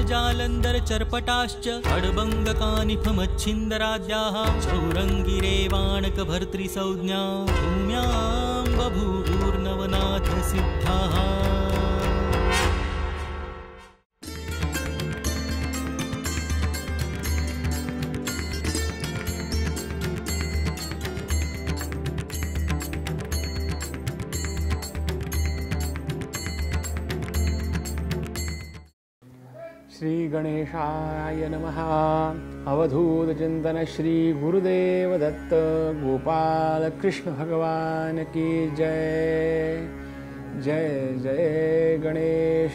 जालंधर चर्पटाश्च खड्बङ्गकानिफमच्छिन्दराद्याः चौरङ्गिरेवाणकभर्तृसंज्ञा भूम्यां बभूवुर्नवनाथसिद्धाः। श्री गणेशाय नमः। अवधूत चिंतन श्री गुरुदेव दत्त गोपाल कृष्ण भगवान की जय। जय जय गणेश।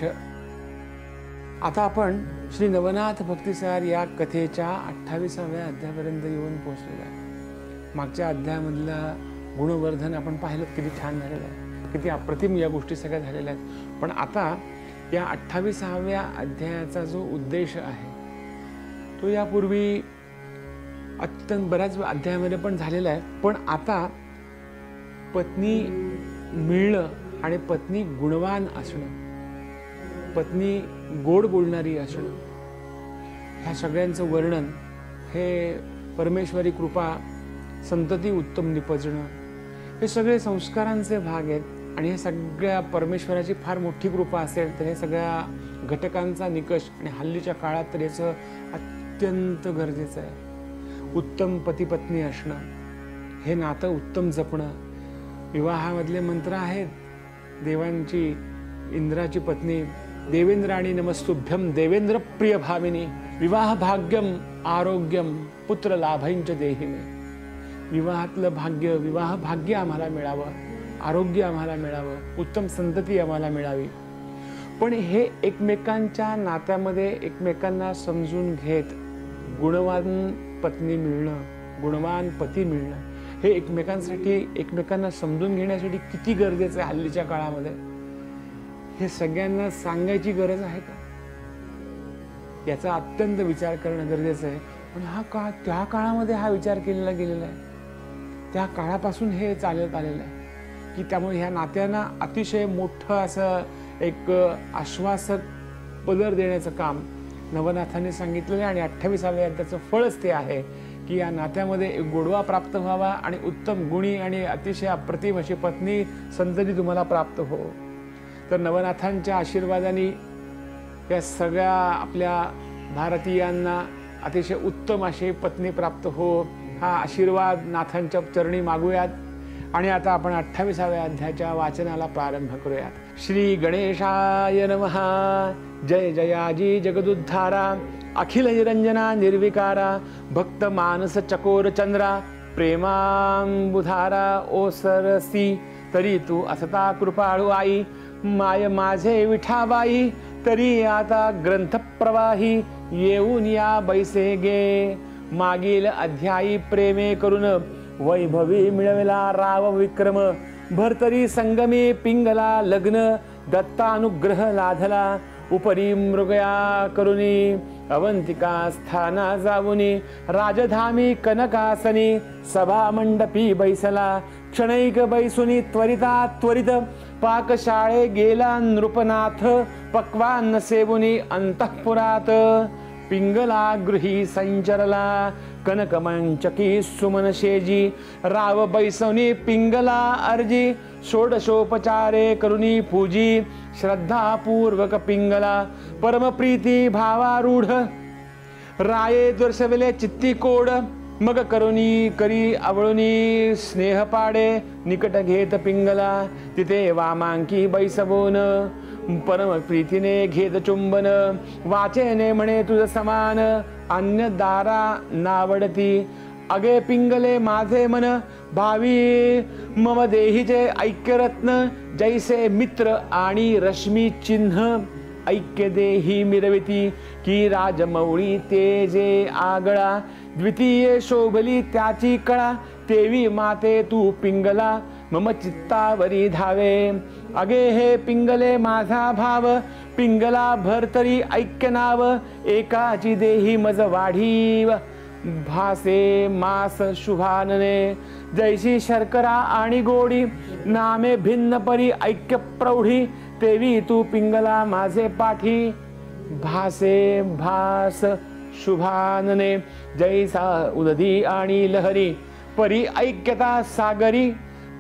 आता आपण श्री नवनाथ भक्तिसार या कथेच्या 28व्या अध्यायापर्यंत येऊन पोहोचलेलो आहे। मागच्या अध्यायामधला गुणवर्धन आपण पाहिलं, किती छान झालेलं आहे, किती अप्रतिम या गोष्टी सगळ्या झालेल्या आहेत। पण आता या 28व्या अध्यायाचा जो उद्देश आहे तो यापूर्वी अत्यंत बऱ्याच अध्यायामध्ये पण झालेला आहे। पण आता पत्नी मिळणं आणि पत्नी गुणवान असणं, पत्नी गोड बोलणारी असणं, ह्या सगळ्यांचं वर्णन हे परमेश्वरी कृपा, संतती उत्तम निपजणं, हे सगळे संस्कारांचे भाग आहेत। आणि हे सगळ्या परमेश्वराची फार मोठी कृपा असेल तर हे सगळ्या घटकांचा निकष आणि हल्लीच्या काळात तर याचं अत्यंत गरजेचं आहे। उत्तम पती पत्नी असणं, हे नातं उत्तम जपणं। विवाहामधले मंत्र आहेत देवांची, इंद्राची पत्नी देवेंद्राणी नमस्तुभ्यम देवेंद्र प्रिय भामिनी विवाह भाग्यम आरोग्यम पुत्र लाभंच देहि मे। विवाहातलं भाग्य, विवाह भाग्य आम्हाला मिळावं, आरोग्य आम्हाला मिळावं, उत्तम संतती आम्हाला मिळावी। पण हे एकमेकांच्या नात्यामध्ये एकमेकांना समजून घेत गुणवान पत्नी मिळणं, गुणवान पती मिळणं, हे एकमेकांसाठी, एकमेकांना समजून घेण्यासाठी किती गरजेचं आहे हल्लीच्या काळामध्ये, हे सगळ्यांना सांगायची गरज आहे का, याचा अत्यंत विचार करणं गरजेचं आहे। पण हा काळ, त्या काळामध्ये हा विचार केलेला गेलेला आहे, त्या काळापासून हे चालत आलेलं आहे की त्यामुळे ह्या नात्यांना अतिशय मोठं असं एक आश्वासक पदर देण्याचं काम नवनाथांनी सांगितलेलं आहे। आणि 28व्या अध्यायाचं फळच ते आहे की या नात्यामध्ये एक गोडवा प्राप्त व्हावा आणि उत्तम गुणी आणि अतिशय अप्रतिम अशी पत्नी संतती तुम्हाला प्राप्त हो। तर नवनाथांच्या आशीर्वादाने या सगळ्या आपल्या भारतीयांना अतिशय उत्तम अशी पत्नी प्राप्त हो, हा आशीर्वाद नाथांच्या चरणी मागूयात। आणि आता आपण 28व्या अध्यायाच्या वाचनाला प्रारंभ करूयात। श्री गणेशाय नमः। जय जयाजी जगदुद्धारा अखिल निरंजना निर्विकारा भक्त मानस चकोर चंद्रा प्रेमांबुधारा ओसरसी तरी तू असता कृपाळू आई माय माझे विठाबाई तरी आता ग्रंथ प्रवाही येऊन या बैसे गे मागील अध्यायी प्रेमे करून वैभवी मिळवला राव विक्रम भरतरी संगमे पिंगला लग्न दत्तानुग्रह लाधला उपरी मृगया करुणी अवंतिका स्थाना जाऊनी राजधामी कनकासनी सभा मंडपी बैसला क्षणैक बैसुनी त्वरिता त्वरित पाकशाळे गेला नृपनाथ पक्वान्न सेवुनी अंतःपुरात पिंगला गृही संचरला कनकमंचकी सुमनशेजी राव बैसवनी पिंगला अर्जी षोडशोपचारे करुणी पूजी श्रद्धापूर्वक पिंगला परमप्रीती भावारूढ राये दर्शविले चित्ती कोड मग करुणी करी आवळुनी स्नेह पाडे निकट घेत पिंगला तिथे वामांकी बैसवून परम प्रीतीने घेत चुंबन वाचेने म्हणे तुझ समान अन्य दारा नावडती अगे पिंगले माझे मन भावी मम देहीचे ऐक्यरत्न जैसे मित्र आणि रश्मी चिन्ह ऐक्य देही मिरविती की राजमौळी तेजे आगळा द्वितीय शोभली त्याची कळा तेवी माते तू पिंगला मम चित्तावरी धावे अगे हे पिंगले माझा भाव पिंगला भरतरी ऐक्य नाव एकाची देही मज वाढीव भासे मास शुभानने जैशी शर्करा आणि गोडी नामे भिन्न परी ऐक्य प्रौढी तेवी तू पिंगला माझे पाठी भासे भास शुभानने, जैसा उदधी आणि लहरी, परी ऐक्यता सागरी,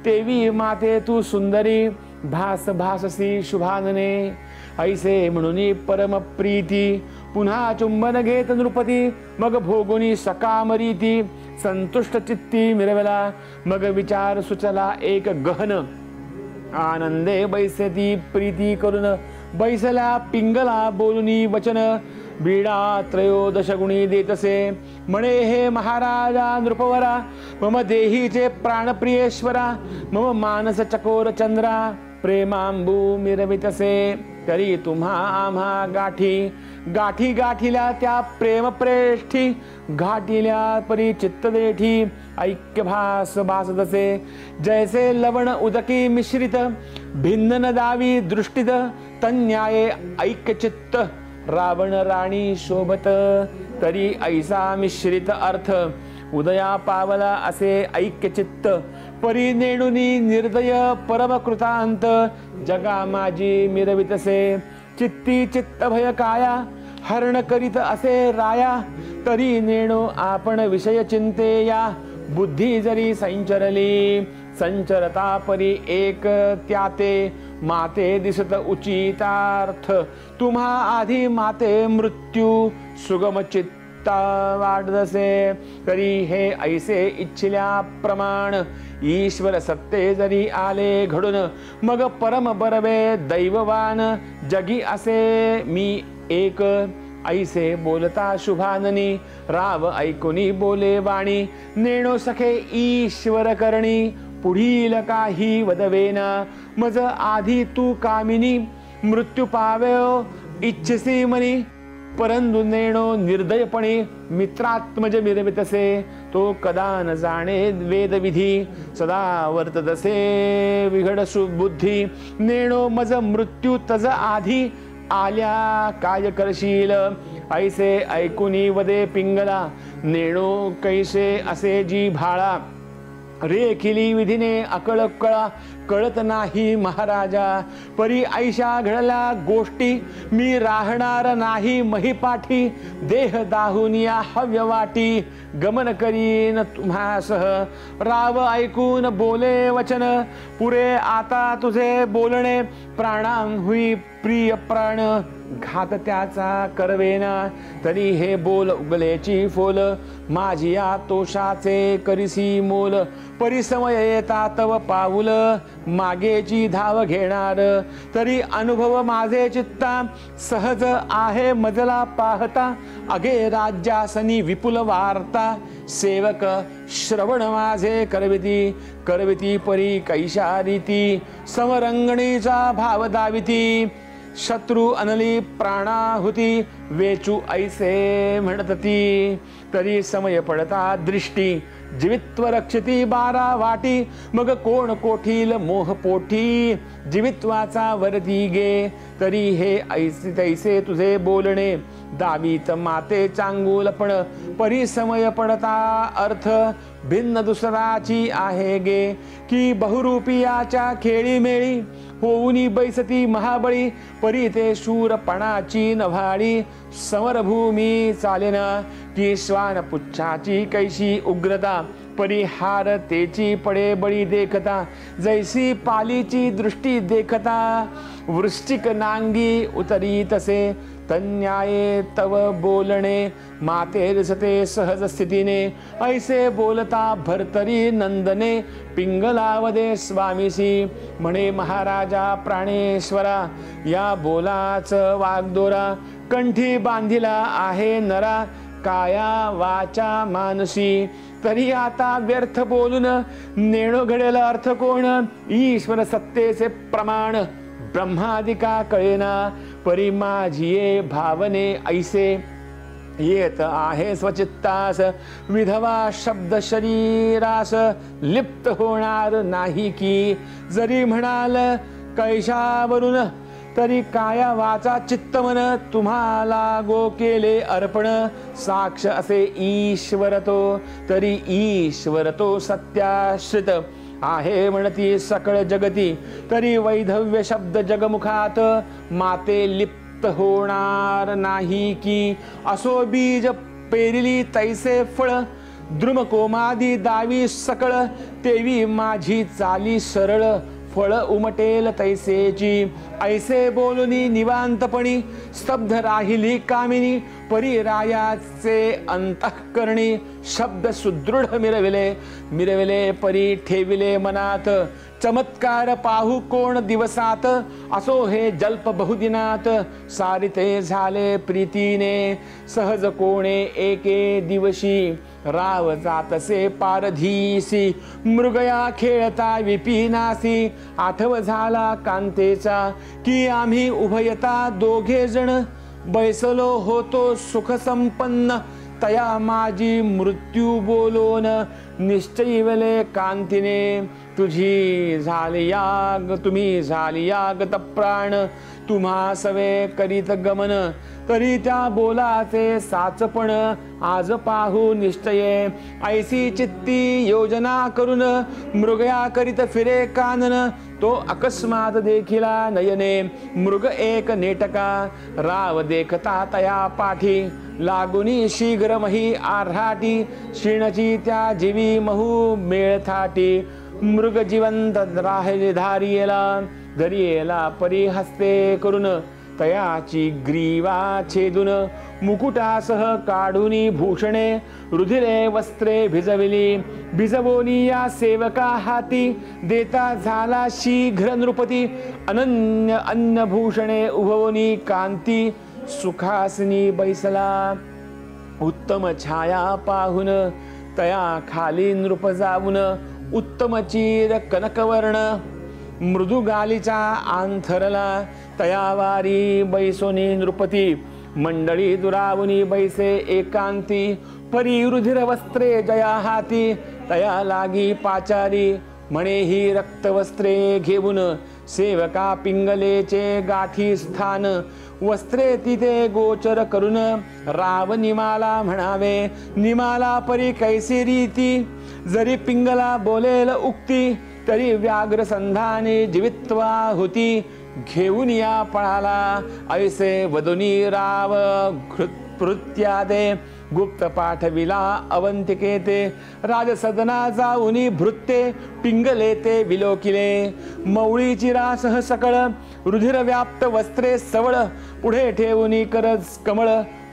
तेवी माते तू सुंदरी, भास भाससी शुभानने, ऐसे म्हणून परम प्रीती, पुन्हा चुंबन घेत नृपती, मग भोगुनी सकाम रीती, संतुष्ट चित्ती मिरवला, मग विचार सुचला एक गहन, आनंदे बैसती प्रीती करून, बैसला पिंगला बोलुनी वचन, बीडा त्रयोदश गुणी देतसे, म्हणे हे महाराजा नृपवरा, मम देहीचे प्राणप्रियेश्वरा, मम मानस चकोर चंद्रा, प्रेमांबू मिरवितसे, तरी तुम्हा आम्हा गाठी, गाठी गाठील्या त्या प्रेम प्रेष्ठी, घाटिल्या परी चित्त देठी, ऐक्य भास भासदसे, जैसे लवण उदकी मिश्रित, भिन्न न दावी दृष्टित, तन्याये ऐक्य चित्त, रावण राणी शोभत, तरी ऐसा मिश्रित अर्थ, उदया पावला असे ऐक्य चित्त, परी नेणुनी निर्दय परमकृतांत, जगा माझी मिरवितसे, चित्ती चित्त भय काया, हरण करीत असे राया, तरी नेणो आपण विषय चिंतेया, बुद्धी जरी संचरली, संचरता परी एक त्याते, माते दिसत उचितार्थ, तुम्हा आधी माते मृत्यू, सुगम चित्ता वाढदसे, तरी हे ऐसे इच्छिल्या प्रमाण, ईश्वर सत्ते जरी आले घडून, मग परम बरवे दैववान, जगी असे मी एक, ऐसे बोलता शुभाननी, राव ऐकुनी बोले वाणी, नेणो सखे ईश्वर करणी, पुढील काही वदवेना, मज आधी तू कामिनी, मृत्यू पाव्यो इच्छसी मनी, परंतु नेणो निर्दयपणे, मित्रात्मज मिरवितसे, तो कदा न जाणे वेदविधी, सदा वर्तदसे विघड सुबुद्धी, नेणो मज मृत्यू तज आधी, आल्या काय करशील, ऐसे ऐकुनी वदे पिंगला, नेणो कैसे असे जी भाळा, रेखिली विधीने अकळ कळा, कळत नाही महाराजा, परी ऐशा घडल्या गोष्टी, मी राहणार नाही महिपाठी, देह दाहुनिया हव्य वाटी, गमन करीन तुम्हासह, राव ऐकून बोले वचन, पुरे आता तुझे बोलणे, प्राणां हुई प्रिय प्राण, घात त्याचा करवेना, तरी हे बोल उगलेची फोल, माझी या तोषाचे करिसी मोल, परिसमय येता तव पाऊल, मागेची धाव घेणार, तरी अनुभव माझे चित्ता, सहज आहे मजला पाहता, अगे राज्यासनी विपुल वार्ता, सेवक श्रवण माझे करविती, करविती परी कैशा रीती, समरंगणीचा भाव दाविती, शत्रु अनली प्राणाहुती, वेचू ऐसे म्हणतती, तरी समय पडता दृष्टी, जीवित्व रक्षिती बारा वाटी, मग कोण कोठील मोह पोटी, जीवित्वाचा वरती गे, तरी हे ऐसे तैसे तुझे बोलणे, दावीत माते चांगुलपण, परिसमय पडता अर्थ, भिन्न दुसराची आहे गे, की बहुरूपियाच्या खेळी मेळी, होऊनी बैसती महाबळी, परी ते शूरपणाची नभाळी, समरभूमी चालेना, की श्वान पुच्छाची कैशी उग्रता, परिहार तेची पडे बळी देखता, जैसी पालीची दृष्टी देखता, वृश्चिक नांगी उतरी तसे, तन्याये तव बोलणे, माते दिसते सहज स्थितीने, ऐसे बोलता भरतरी नंदने, पिंगलावदे स्वामीसी, म्हणे महाराजा प्राणेश्वरा, या बोलाच वागदोरा, कंठी बांधिला आहे नरा, काया वाचा मानसी, तरी आता व्यर्थ बोलून नेणो घडेल अर्थ कोण, ईश्वर सत्तेचे प्रमाण, ब्रह्मादिका कळेना, परी माझिये भावने ऐसे, येत आहे स्वचित्तास, विधवा शब्द शरीरास, लिप्त होणार नाही की, जरी म्हणाल कैशावरून, तरी काया वाचा चित्त मन, तुम्हाला गो केले अर्पण, साक्ष असे ईश्वर तो, तरी ईश्वर तो सत्याश्रित आहे म्हणती सकळ जगती, तरी वैधव्य शब्द जगमुखात, माते लिप्त तृप्त होणार नाही की. असो बीज पेरिली तैसे फळ, द्रुम कोमादी दावी सकळ, तेवी माझी चाली सरळ, फळ उमटेल तैसेची. ऐसे बोलुनी निवांतपणी, स्तब्ध राहिली कामिनी, परिरायाचे अंतःकरणी. शब्द सुदृढ मिरविले परी ठेविले मनात. चमत्कार पाहू कोण दिवसात, असो हे जल्प बहुदिनात. सारिते झाले प्रीतीने, सहज कोणे एके दिवशी. राव जातसे पारधीसी, मृगया खेळता विपिनासी. आठव झाला कांतेचा, की आम्ही उभयता दोघे जण. बैसलो होतो सुख संपन्न, तया माझी मृत्यू बोलोन. निश्चयिवले कांतीने, तुम्ही झाली यागत प्राण. तुम्हा सवे करीत गमन, तरी त्या बोलाचे साचपण. आज पाहू निश्चये, ऐसी चित्ती योजना करून. मृगया करीत फिरे कानन, तो अकस्मात देखिला नयने. मृग एक नेटका, राव देखता तया पाठी. लागुनी शीघ्र मही आर्हाटी, क्षीणची त्या जीवी महू मेळथाटी. मृग जिवंत राहिले धरियेला परी हस्ते करून. तयाची ग्रीवा छेदून, मुकुटासह काढूनी भूषणे. रुधिरे वस्त्रे भिजवोनी या सेवका हाती. देता झाला शीघ्र नृपती, अनन्य अन्नभूषणे उभवोनी कांती. सुखासनी बैसला उत्तम छाया पाहून, तया खाली नृप जाऊन. उत्तम चीर कनकवर्ण, मृदू गालीचा आंथरला. तयावारी बैसोनी नृपती, मंडळी दुरावुनी बैसे एकांती. परी रुधिर वस्त्रे जया हाती, तया लागी पाचारी. म्हणे ही रक्तवस्त्रे घेऊन, सेवका पिंगलेचे गाठी स्थान. वस्त्रे तिथे गोचर करून, राव निमाला म्हणावे. निमाला परी कैसी रीती, जरी पिंगला बोलेल उक्ती. तरी व्याघ्र संधाने जीवित्वा होती, घेऊन या पळाला. ऐसे वदुनी राव कृत्यादे, गुप्त पाठविला अवंतिकेते. राजसदना जाऊनी भृत्ते, पिंगले ते विलोकिले. मौळीची रासह सकळ, रुधिर व्याप्त वस्त्रे सवळ. पुढे ठेवूनी करज कमळ,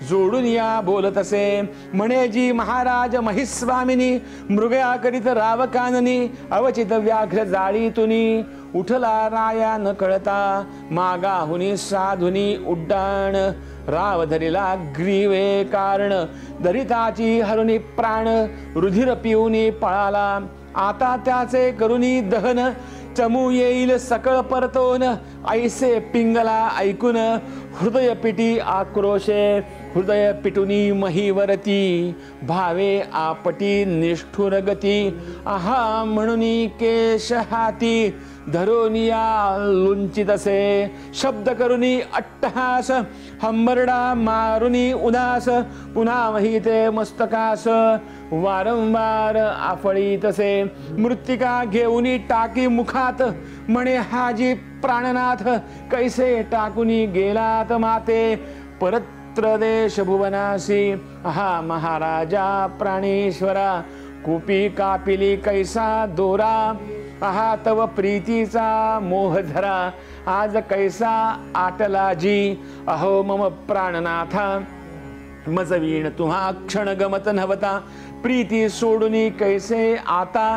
जोडून या बोलत असे. म्हणे जी महाराज महिस्वामिनी, मृगया करीत राव काननी. अवचित व्याघ्र जाळीतुनी, उठला राया न कळता. मागाहुनी साधुनी उड्डाण, राव धरिला ग्रीवे कारण. दरिताची हरुनी प्राण, रुधिर पिऊनी पळाला. आता त्याचे करुनी दहन, चमू येईल सकळ परतोन. ऐसे पिंगला ऐकून, हृदय पिटी आक्रोशे. हृदय पिटुनी महीवरती, भावे आपटी निष्ठुर गती. आहा म्हणुनी केश हाती, धरोनिया लुंचितसे. शब्द करुनी अट्टहास, हंबरडा मारुनी उदास. पुन्हा महिते मस्तकास, वारंवार आफळीतसे. मृत्तिका घेऊनी टाकी मुखात, म्हणे हाजी प्राणनाथ. कैसे टाकुनी गेलात माते, परत्रदेश भुवनासी. हा महाराजा प्राणेश्वरा, कुपी कापिली कैसा दोरा. आहा तव प्रीतीचा मोह धरा, आज कैसा आटला जी. अहो मम प्राणनाथा, मजवीण तुम्हा क्षण गमत नव्हता. प्रीती सोडुनी कैसे आता,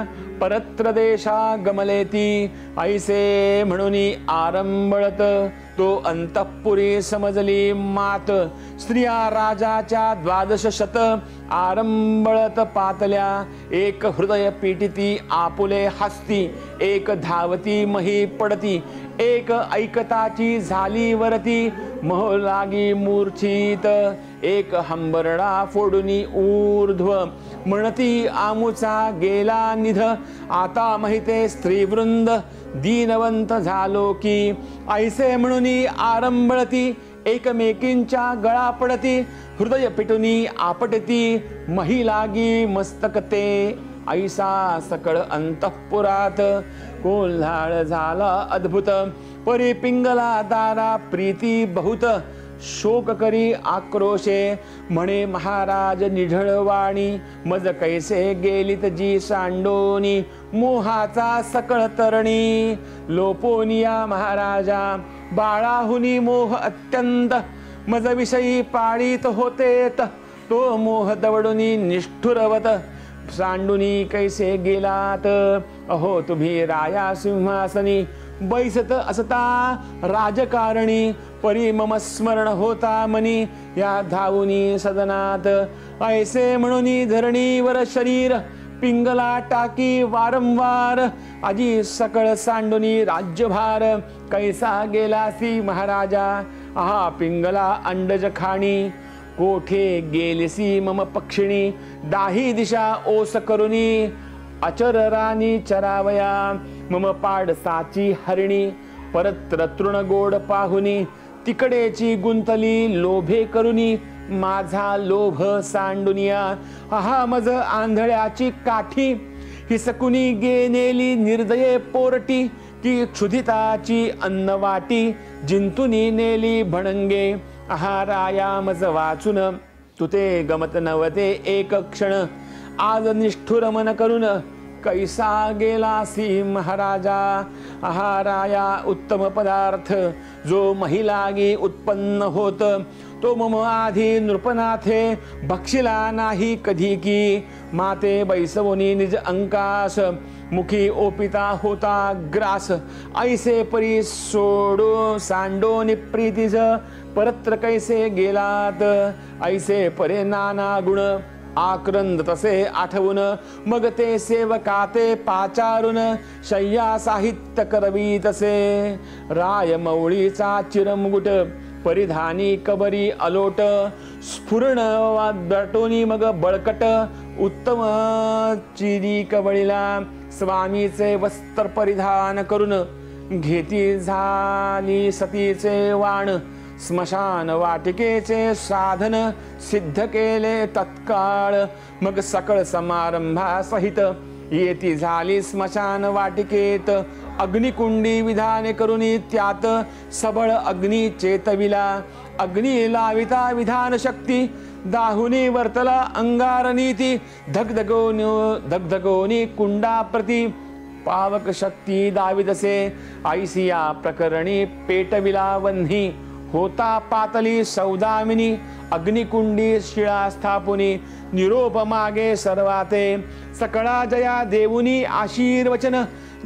परत्र देशा गमलेती. ऐसे म्हणुनी आरंभळत, तो अंतःपुरी समजली मात. स्त्रिया राजाच्या 12 शत, आरंभळत पातल्या. एक हृदय पीडिती आपुले हस्ती, एक धावती मही पडती. एक ऐकताची झाली वरती, मोह लागी मूर्छित. एक हंबरडा फोडुनी ऊर्ध्व, म्हणती आमुचा गेला निध. आता महिते स्त्रीवृंद, दीनवंत झालो की. ऐसे म्हणुनी आरंभळती, एकमेकींच्या गळा पडती. हृदय पिटुनी आपटती, मही लागी मस्तकते. ऐसा सकळ अंतःपुरात, कोल्हाळ झाला अद्भुत. परी पिंगला दारा प्रीती बहुत. शोक करी आक्रोशे म्हणे महाराज निढळवाणी मज कैसे गेलीत जी सांडोनी मोहाचा सकळ तरणी लोपोनिया महाराजा बाळाहुनी मोह अत्यंत मज विषयी पाळीत होतेत तो मोह दवडुनी निष्ठुरवत सांडुनी कैसे गेलात अहो तुम्ही राया सिंहासनी बैसत असता राजकारणी परी मम स्मरण होता मनी या धावुनी सदनात ऐसे म्हणून धरणीवर शरीर पिंगला टाकी वारंवार आजी सकळ सांडुनी राज्यभार कैसा गेलासी महाराजा आहा पिंगला अंडज खाणी कोठे गेलीसी मम पक्षिणी दाही दिशा ओस करुनी अचर राणी चरावया मम पाडसाची हरिणी परत्र तृणगोड पाहुनी तिकडेची गुंतली लोभे करुनी माझा लोभ सांडुनिया आहा मज आंधळ्याची काठी हिसकुनी गेनेली निर्दये पोरटी की क्षुधिताची अन्नवाटी जिंतुनी नेली भणंगे आहा राया मज वाचून तुते गमत नवते एक क्षण आज निष्ठुर मन करून कैसा गेलासी महाराजा आहा राया उत्तम पदार्थ जो महिलागी उत्पन्न होत तो मम आधी नृपनाथे भक्षिला नाही कधी की माते बैसवोनी निज अंकास मुखी ओपिता होता ग्रास ऐसे परी सोडो सांडोनी प्रीतीज परत्र कैसे गेलात ऐसे परे नाना गुण आक्रंद तसे आठवून मग ते सेवकाते पाचारून शय्या साहित्य करवी तसे राय मौळीचा चिरमुकुट परिधानी कबरी अलोट स्फुरण दटोनी मग बळकट उत्तम चिरी कवळीला स्वामीचे वस्त्र परिधान करून घेती झाली सतीचे वाण स्मशान वाटिकेचे साधन सिद्ध केले तत्काळ मग सकळ समारंभासहित येती झाली स्मशान वाटिकेत अग्निकुंडी विधाने करुनी त्यात सबळ अग्नी चेतविला अग्नी लाविता विधान शक्ती दाहुनी वर्तला अंगार नीती धगधगोनी कुंडा प्रती पावक शक्ती दाविदसे ऐसिया प्रकरणी पेटविला वन्ही होता पातली सौदामिनी अग्निकुंडी शिळा स्थापुनी निरोप मागे सर्वाते सकळा जया देवुनी आशीर्वचन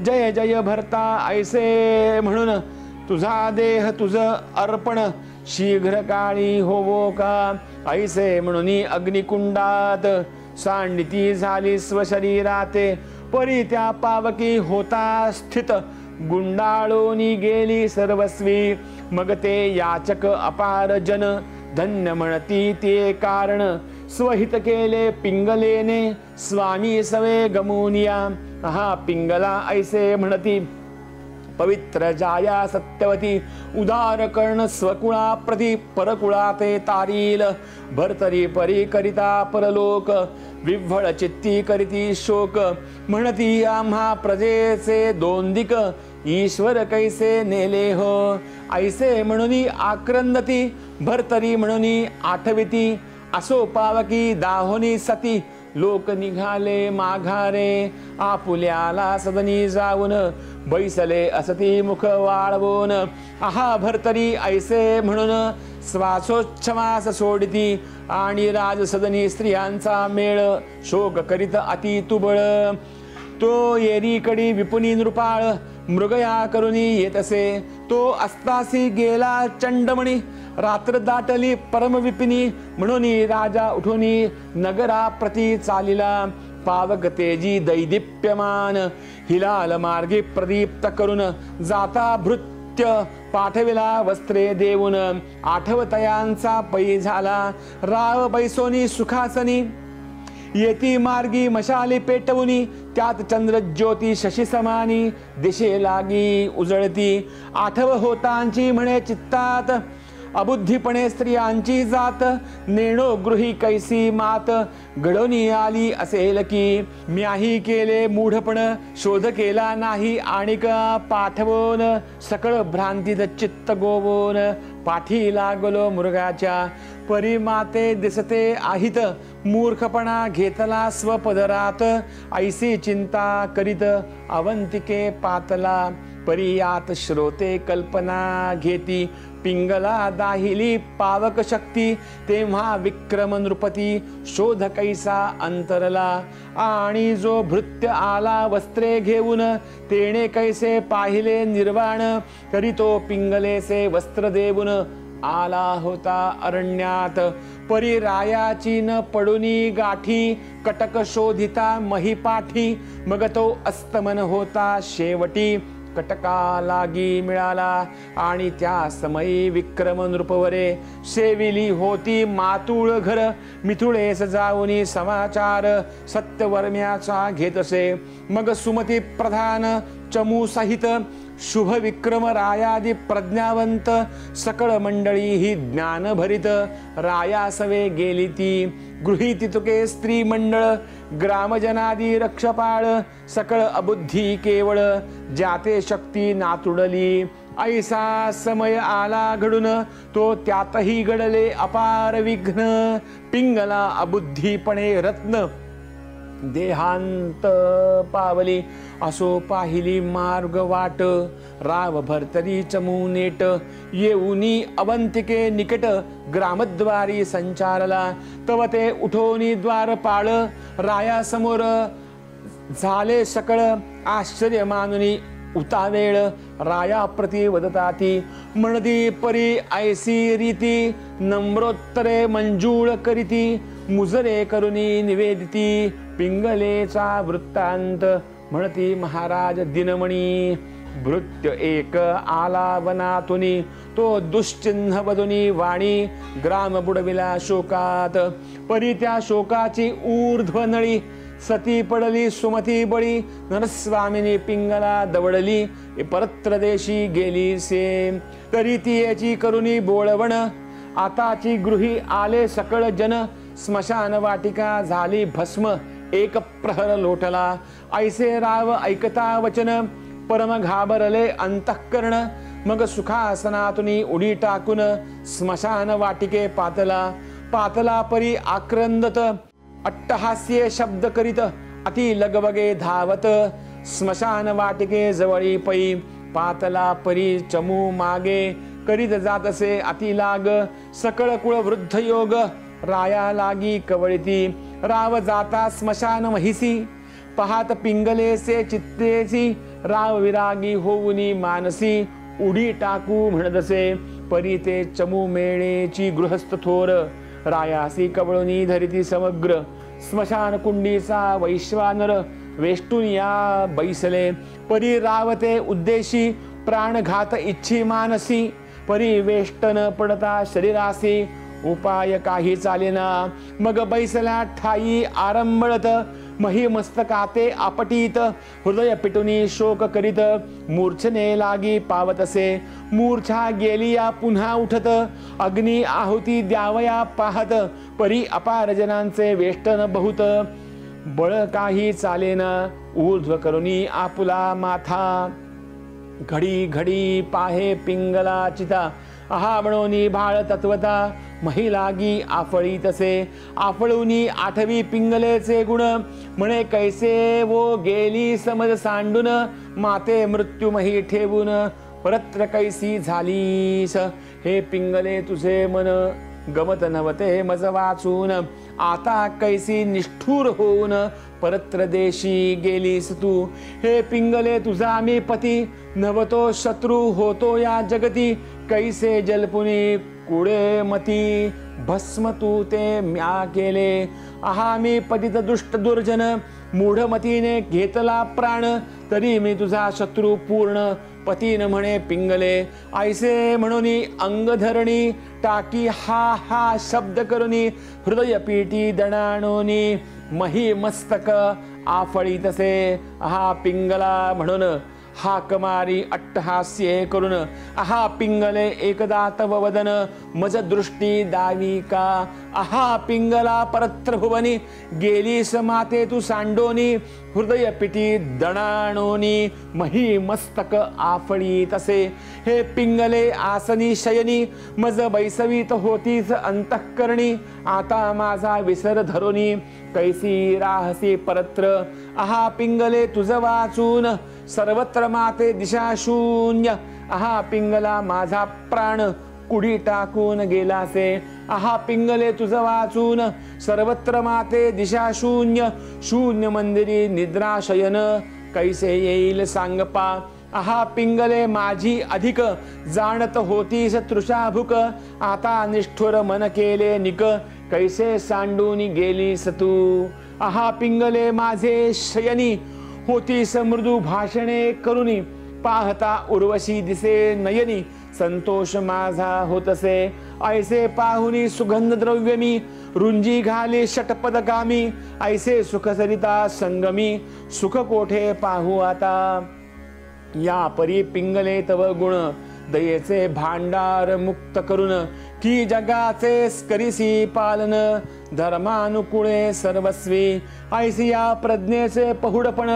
जय जय भरता ऐसे म्हणून तुझा देह तुझ अर्पण शीघ्र काळी होवो का ऐसे म्हणून अग्निकुंडात सांडिती झाली स्वशरीराते परी त्या पावकी होता स्थित गुंडाळोनी गेली सर्वस्वी मग ते याचक अपार जन धन्य म्हणती ते कारण स्वहित केले पिंगलेने स्वामी सवे गमुनिया हा पिंगला ऐसे म्हणती पवित्र जाया सत्यवती उदार कर्ण स्वकुळा प्रति परकुळा ते तारील भरतरी परी करिता परलोक विव्हळ चित्ती करीती शोक म्हणती आम्हा प्रजेचे दोंदिक ईश्वर कैसे नेले हो ऐसे म्हणून आक्रंदती भरतरी म्हणून आठविती असो पावकी दाहोनी सती लोक निघाले माघारे आपुल्याला सदनी जाऊन बैसले असती मुख वाळवून आहा भरतरी ऐसे म्हणून श्वासोच्छ्वास सोडती आणि राजसदनी स्त्रियांचा मेळ शोक करीत अति तुबळ तो येरीकडी विपुनी नृपाळ मृगया करुनी येतसे तो अस्तासी गेला चंडमणी रात्र दाटली परम विपिनी म्हणून राजा उठूनी नगरा प्रती चालिला पावक तेजी दैदिप्यमान हिलाल मार्गी प्रदीप्त करून जाता भृत्य पाठविला वस्त्रे देऊन आठवतयांचा पै झाला राव बैसोनी सुखासनी येती मार्गी मशाली पेटवुनी त्यात चंद्र ज्योती शशी समानी दिशे लागी उजळती आठव होतांची म्हणे चित्तात अबुद्धीपणे स्त्रियांची जात, नेणो गृही कैसी मात, घडोनी आली असेल की. म्याही केले मूढपण, शोध केला नाही आणिक, पाठवून सकळ भ्रांतीत चित्त गोवून. पाठी लागलो मृगाच्या, परी माते दिसते आहित, मूर्खपणा घेतला स्वपदरात. ऐसी चिंता करीत अवंतिके पातला, परियात श्रोते कल्पना घेती. पिंगला दाहिली पावक शक्ती, तेव्हा विक्रम नृपती शोध कैसा अंतरला. आणि जो भृत्य आला वस्त्रे घेऊन, तेणे कैसे पाहिले निर्वाण. तरी तो पिंगलेसे वस्त्र देऊन, आला होता अरण्यात. परी रायाची न पडुनी गाठी, कटक शोधिता महिपाठी. मग तो अस्तमन होता शेवटी, कटका लागी मिळाला. आणि त्या समयी विक्रम नृपवरे, सेविली होती मातुळ घर. मिथुळेस जाऊनी समाचार, सत्यवर्म्याचा घेतसे. मग सुमती प्रधान चमू सहित, शुभ विक्रम रायादी प्रज्ञावंत. सकळ मंडळी ही ज्ञान भरित, रायासवे गेली ती. गृहीती तुके स्त्री मंडळ, ग्रामजनादी रक्षपाळ. सकळ अबुद्धी केवळ, ज्याते शक्ती नातुडली. ऐसा समय आला घडून, तो त्यातही घडले अपार विघ्न. पिंगला अबुद्धीपणे रत्न, देहांत पावली. असो पाहिली मार्ग वाट, राव भरतरी चमू नेट. येऊनी अवंतिके निकट, ग्रामद्वारी संचारला. तव ते उठोनी द्वारपाळ, रायासमोर झाले सकळ आश्चर्य मानुनी उतावेळ. राया प्रति वदताती, म्हणती परी ऐसी रीती. नम्रोत्तरे मंजूळ करीती, मुजरे करुनी निवेदिती. पिंगलेचा वृत्तांत, म्हणती महाराज दिनमणी. भृत्य एक आला वनातुनी, तो दुश्चिन्ह वदुनी वाणी. ग्राम बुडविला शोकात, परी त्या शोकाची ऊर्ध्वनळी. सती पडली सुमती बळी, नरस्वामिनी पिंगला दवडली. परत्रदेशी गेली से, तरी ती याची करुनी बोळवण. आताची गृही आले सकळ जन, स्मशान वाटिका झाली भस्म. एक प्रहर लोटला, ऐसे राव ऐकता वचन. परम घाबरले अंतःकरण, मग सुखासनातुनी उडी टाकून. स्मशान वाटिके पातला, पातला परी आक्रंदत. अट्टहास्ये शब्द करीत अति लगबगे धावत. स्मशान वाटिके जवळी पै, पातला परी चमू मागे. करीत जातसे अति लाग, सकळ कुळ वृद्ध योग. राया लागी कवळिती, राव जाता स्मशान महिसी. पाहात पिंगलेसे चित्तेसी, राव विरागी होऊनी मानसी. उडी टाकू म्हणतसे, परी ते चमू मेळेची गृहस्थ थोर. रायासी कवळुनी धरिती समग्र, स्मशान कुंडीचा वैश्वानर. वेष्टून या बैसले, परी रावते उद्देशी. प्राणघात इच्छी मानसी, परी वेष्टन पडता शरीरासी. उपाय काही चालेना, मग बैसला ठाई आरंभळत. मही मस्तकाते आपटीत, हृदय पिटुनी शोक करीत. मूर्छने लागी पावतसे, मूर्छा गेलिया पुन्हा उठत. अग्नी आहुती द्यावया पाहत, परी अपार जनांचे वेष्टन बहुत. बळ काही चालेना, ऊर्ध्व करुनी आपुला माथा. घडी घडी पाहे पिंगला चिता, आहा म्हणोनी भाळ तत्वता. महिलागी आफळी तसे, आफळूनी आठवी पिंगलेचे गुण. म्हणे कैसे वो गेली समज सांडून, माते मृत्युमही ठेवून. परत्र कैसी झालीस, हे पिंगले तुझे मन. गमत नवते मज वाचून, आता कैसी निष्ठुर होऊन. परत्र देशी गेलीस तू, हे पिंगले तुझा मी पती. नवतो शत्रू होतो या जगती, कैसे जलपुनी कुडे मती. भस्म तू ते म्या केले, आहा मी पतित दुष्ट दुर्जन. मूढमतीने घेतला प्राण, तरी मी तुझा शत्रू पूर्ण. पतीन म्हणे पिंगले, ऐसे म्हणूनी अंगधरणी. टाकी हा हा शब्द करुनी, हृदय पीठी दणाणोनी. मही मस्तक आफळी तसे, हा पिंगला म्हणून. हाक मारी अट्टहास्ये करून आहा पिंगले एकदा तव वदन मज दृष्टी दावी का आहा पिंगला परत्र भुवनी गेलीस माते तू सांडोनी हृदय पिटी दणाणोनी मही मस्तक आफळी तसे हे पिंगले आसनी शयनी मज बैसवीत होतीच अंतःकरणी आता माझा विसर धरोनी कैसी राहसी परत्र आहा पिंगले तुझ वाचून सर्वत्र माते दिशा शून्य आहा पिंगला माझा प्राण कुडी टाकून गेलासे आहा पिंगले तुझ वाचून सर्वत्र माते दिशा शून्य शून्य मंदिरी निद्राशयन कैसे येईल सांगपा आहा पिंगले माझी अधिक जाणत होतीस तृषाभुक आता निष्ठुर मन केले निक कैसे सांडून गेलीस तू आहा पिंगले माझे शयनी होतीस मृदू भाषणे करुनी पाहता उर्वशी दिसे नयनी संतोष माझा होतसे ऐसे पाहुनी सुगंध द्रव्य मी रुंजी घाले षटपदकामी ऐसे सुखसरिता संगमी सुख कोठे पाहू आता या परी पिंगले तव गुण दयेचे भांडार मुक्त करून की जगाचे करिसी पालन धर्मानुकुळे सर्वस्वी ऐसी या प्रज्ञेचे पहुडपण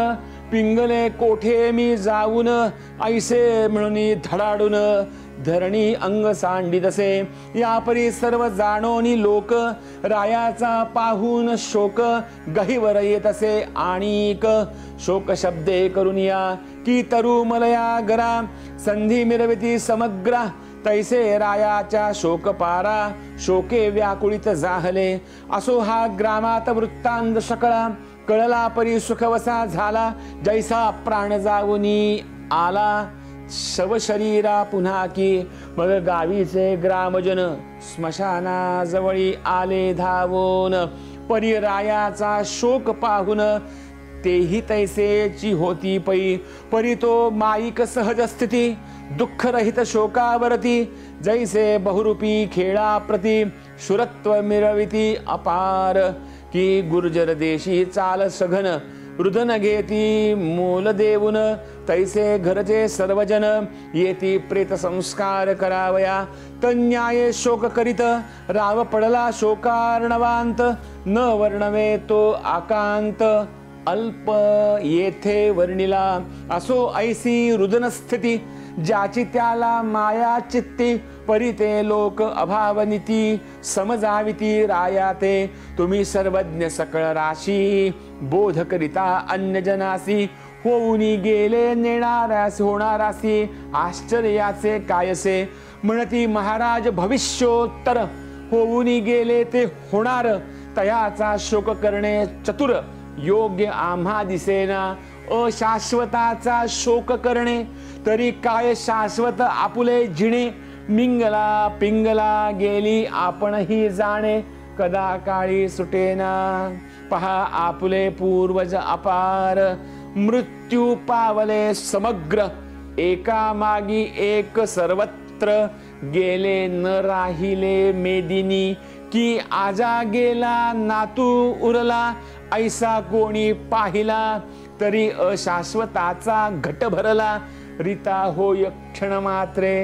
पिंगले कोठे मी जाऊन ऐसे मिळून धडाडून धरणी अंग सांडितसे यापरी सर्व जाणोनी लोक रायाचा पाहून शोक गहिवर येतसे आणिक शोक शब्दे करून या की तरु मलया गरा संधी मिरविती समग्र तैसे रायाच्या शोकपारा शोके व्याकुळित जाहले असो हा ग्रामात वृत्तांत सकळा कळला परी सुखवसा झाला जैसा प्राण जाऊनी आला शव शरीरा पुन्हा की मग गावीचे ग्रामजन स्मशानाजवळी आले धावून परी रायाचा शोक पाहून तेही तैसेची होती पै परी तो माईक सहज स्थिती दुःख रहित शोकावरती जैसे बहुरूपी खेळा प्रती शुरत्व मिरविती अपार की गुर्जर देशी चाल सघन रुदन घेती मूल देऊन तैसे घरचे सर्वजन येती प्रेत संस्कार करावया तन्याये शोक करीत राव पडला शोकार्णवांत न वर्णवे तो आकांत अल्प येथे वर्णिला असो ऐसी रुदन स्थिती ज्याची त्याला माया चित्ती परी ते लोक अभावनिती समजाविती रायाते तुम्ही सर्वज्ञ सकळ राशी बोध करिता अन्य जनासी होऊनी गेले नेणारास होणारासी आश्चर्याचे कायसे म्हणती महाराज भविष्योत्तर होऊनी गेले ते होणार तयाचा शोक करणे चतुर योग्य आम्हा दिसेना अशाश्वताचा शोक करणे तरी काय शाश्वत आपुले जिणे मिंगला पिंगला गेली आपणही जाणे कदा काळी सुटेना पहा आपुले पूर्वज अपार मृत्यू पावले समग्र एका मागी एक सर्वत्र गेले न राहिले मेदिनी की आजा गेला नातू उरला ऐसा कोणी पाहिला तरी अशाश्वताचा घट भरला रीता होय क्षण मात्रे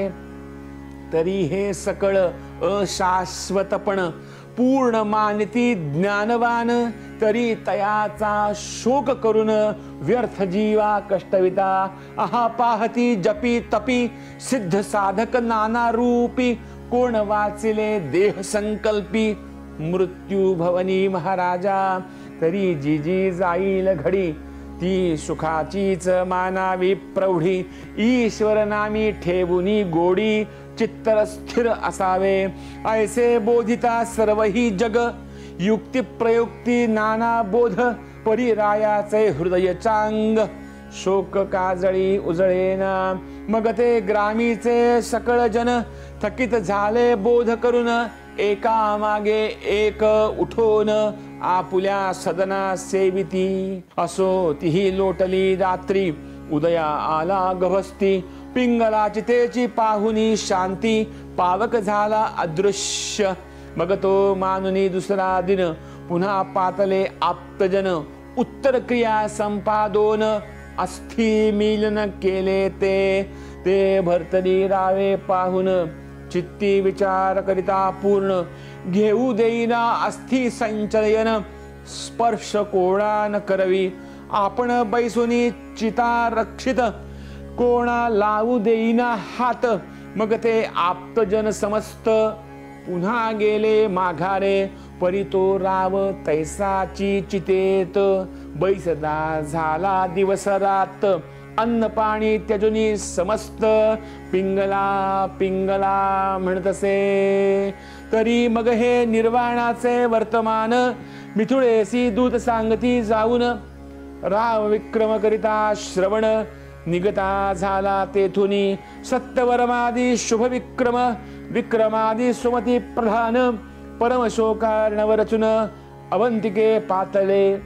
तरी हे सकळ अशाश्वतपण पूर्ण मानती ज्ञानवान तरी तयाचा शोक करून व्यर्थ जीवा कष्टविता आहा पाहती जपी तपी सिद्ध साधक नाना रूपी कोण वाचिले देह संकल्पी मृत्यू भवनी महाराजा तरी जी जी जाईल घडी ती सुखाचीच मानावी प्रौढी ईश्वर नामी ठेवुनी गोडी चित्तर स्थिर असावे ऐसे बोधिता सर्वही जग युक्ती प्रयुक्ती नाना बोध परिरायाचे हृदय चांग शोक काजळी उजळेना मग ते ग्रामीचे सकळ जन थकीत झाले बोध करून एका मागे एक उठून आपुल्या सदना सेविती असो तीही लोटली रात्री उदया आला गभस्ती पिंगला चितेची पाहुनी शांती पावक झाला अदृश्य मग तो मानुनी दुसरा दिन पुन्हा पातले आप्तजन उत्तर क्रिया संपादोन अस्थि मिलन केले ते भर्तरी रावे पाहून चित्ती विचार करिता पूर्ण घेऊ देईना अस्थि संचयन स्पर्श कोणा न करवी आपण बैसुनी चिता रक्षित कोणा लावू देईना हात मग ते आप्तजन समस्त पुन्हा गेले माघारे परी तो राव तैसाची चितेत बैसदा झाला दिवस रात अन्न पाणी त्यजुनी समस्त पिंगला पिंगला म्हणतसे तरी मग हे निर्वाणाचे वर्तमान मिथुळेसी दूत सांगती जाऊन राव विक्रम करिता श्रवण निगता झाला तेथुनी सत्यवर्मादी शुभ विक्रम विक्रमादी सुमती प्रधान परमशोकार्णव रचुन अवंतिके पातळे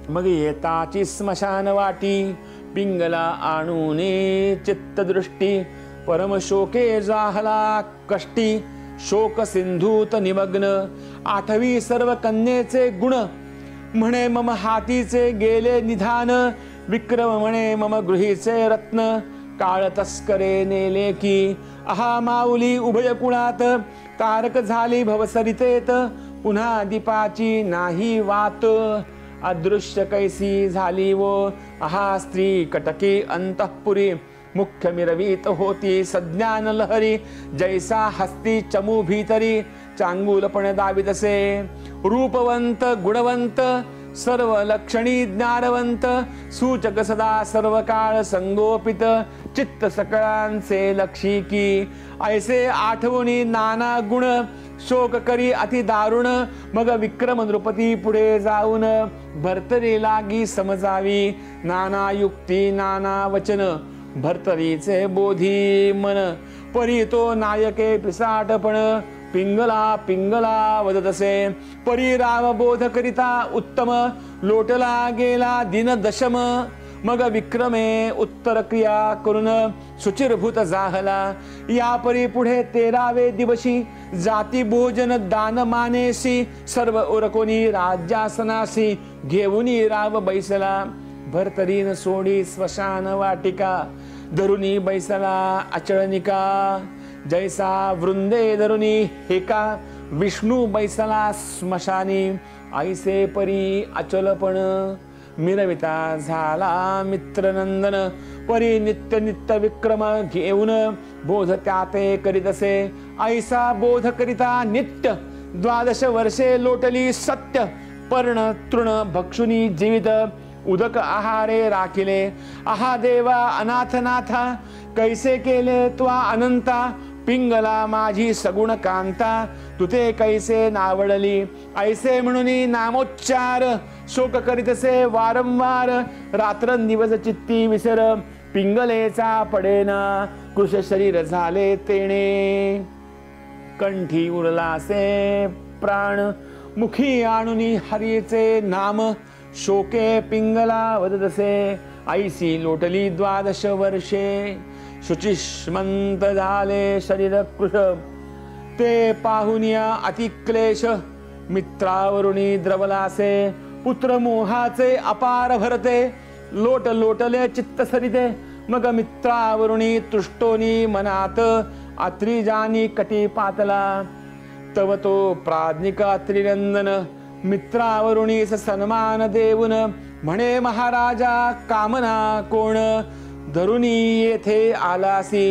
मग येताची स्मशान वाटी पिंगला आणूने चित्तदृष्टी परमशोके जाहला कष्टी शोक सिंधूत निमग्न आठवी सर्व कन्येचे गुण म्हणे मम हातीचे गेले निधान विक्रम म्हणे मम गृहीचे रत्न काळ तस्करे नेले की आहा माऊली उभय कुळात तारक झाली भवसरितेत पुन्हा दीपाची नाही वात अदृश्य कैसी झाली वो आहा स्त्री कटकी अंतःपुरी मुख्य मिरवीत होती सज्ञान लहरी जैसा हस्ती चमू भीतरी चांगुलपण दावितसे रूपवंत गुणवंत सर्व लक्षणी ज्ञानवंत सूचक सदा सर्व काळ संगोपित चित्त सकळांचे लक्षी की ऐसे आठवणी नाना गुण शोक करी अति दारुण मग विक्रम नृपती पुढे जाऊन भर्तरी लागी समजावी नाना युक्ती नाना वचन भर्तरीचे बोधी मन परी तो नायके पिसाटपण पिंगला पिंगला वदतसे परी राव बोध करिता उत्तम लोटला गेला दिन दशम मग विक्रमे उत्तर क्रिया करून सुचिरभूत जाहला या परी पुढे 13वे दिवशी जाती भोजन दान मानेसी सर्व उरकोनी राज्यासनासी घेऊनी राव बैसला भर्तरीन सोडी स्मशान वाटिका धरुनी बैसला अचळनिका जैसा वृंदे धरुनी हेका विष्णू बैसला स्मशानी ऐसे परी अचलपण मिरविता झाला मित्रनंदन परी नित्य नित्य विक्रम घेऊन बोध त्याते करीतसे ऐसा बोध करिता नित्य 12 वर्षे लोटली सत्य पर्ण तृण भक्षुनी जीवित उदक आहारे राखिले आहा देवा अनाथनाथा कैसे केले त्वा अनंता पिंगला माझी सगुण कांता तुते कैसे नावडली ऐसे म्हणून नामोच्चार शोक करीतसे वारंवार रात्र दिवस चित्ती विसर पिंगलेचा पडेना कृश शरीर झाले तेणे कंठी उरलासे प्राण मुखी आणुनी हरीचे नाम शोके पिंगला वदतसे ऐसी लोटली 12 वर्षे शुचिष्मंत झाले शरीर कृश ते पाहुनिया अतिक्लेश मित्रावरुणी द्रवलासे पुत्र मोहाचे अपार भरते लोट लोटले चित्त सरिते मग मित्रावरुणी तुष्टोनी मनात अत्रिजानी कटी पातला तव तो प्राज्ञिक अत्रिनंदन मित्रावरुणी सन्मान देऊन म्हणे महाराजा कामना कोण धरुणी येथे आलासी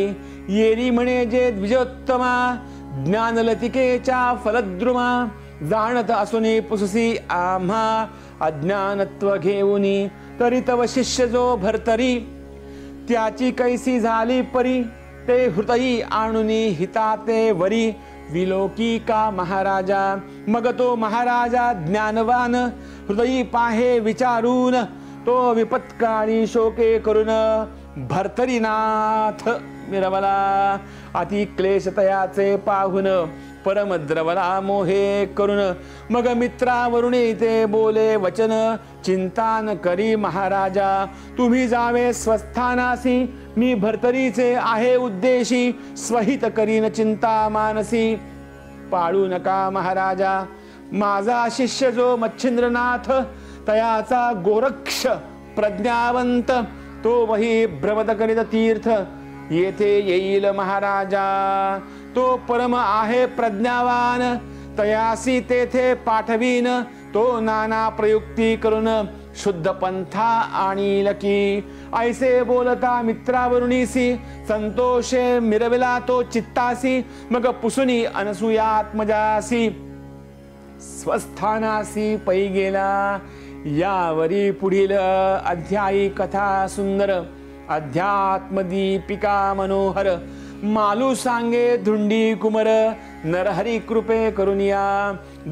येरी म्हणे जे द्विजोत्तमा ज्ञानलतिकेच्या फलद्रुमा जाणत असुनी पुससी आम्हा अज्ञानत्व घेऊनी तरी तव शिष्य जो भर्तरी त्याची कैसी झाली परी ते हृदयी आणुनी हिताते वरी विलोकी का महाराजा मग तो महाराजा ज्ञानवान हृदयी पाहे विचारून तो विपत्काळी शोके करून भर्तरीनाथ मिरवला अति क्लेश तयाचे पाहुन परमद्रवला मोहे करून मग मित्रावरुणी ते बोले वचन चिंता न करी महाराजा तुम्ही जावे स्वस्थानासी मी भर्तरीचे आहे उद्देशी स्वहित करीन चिंता मानसी पाळू नका महाराजा माझा शिष्य जो मच्छिंद्रनाथ तयाचा गोरक्ष प्रज्ञावंत तो वही भ्रमत करीत तीर्थ येथे येईल महाराजा तो परम आहे प्रज्ञावान तयासी तेथे पाठवीन तो नाना प्रयुक्ती करून शुद्ध पंथा आणील की ऐसे बोलता मित्रावरुणीसी संतोषे मिरविला तो चित्तासी मग पुसुनी अनसूयात्मजासी स्वस्थानासी पै गेला यावरी पुढील अध्यायी कथा सुंदर अध्यात्मदीपिका मनोहर मालू सांगे धुंडी कुमर नरहरी कृपे करुनिया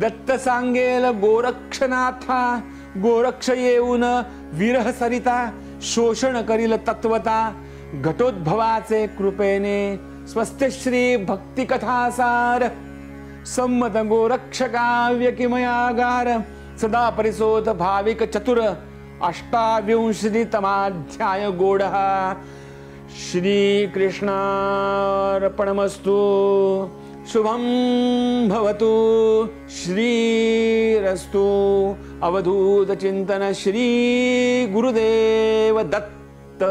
दत्त सांगेल गोरक्षनाथा गोरक्ष येऊन विरह सरिता शोषण करील तत्वता घटोद्भवाचे कृपेने स्वस्ति श्री भक्ती कथासार सम्मत गोरक्ष काव्य किमयागार सदा परिशोध भाविक चतुर अष्टाविंशतितमाध्याय गोडः श्री कृष्णार्पणमस्तु शुभं भवतु श्रीरस्तु अवधूत चिंतन श्री गुरुदेव दत्त।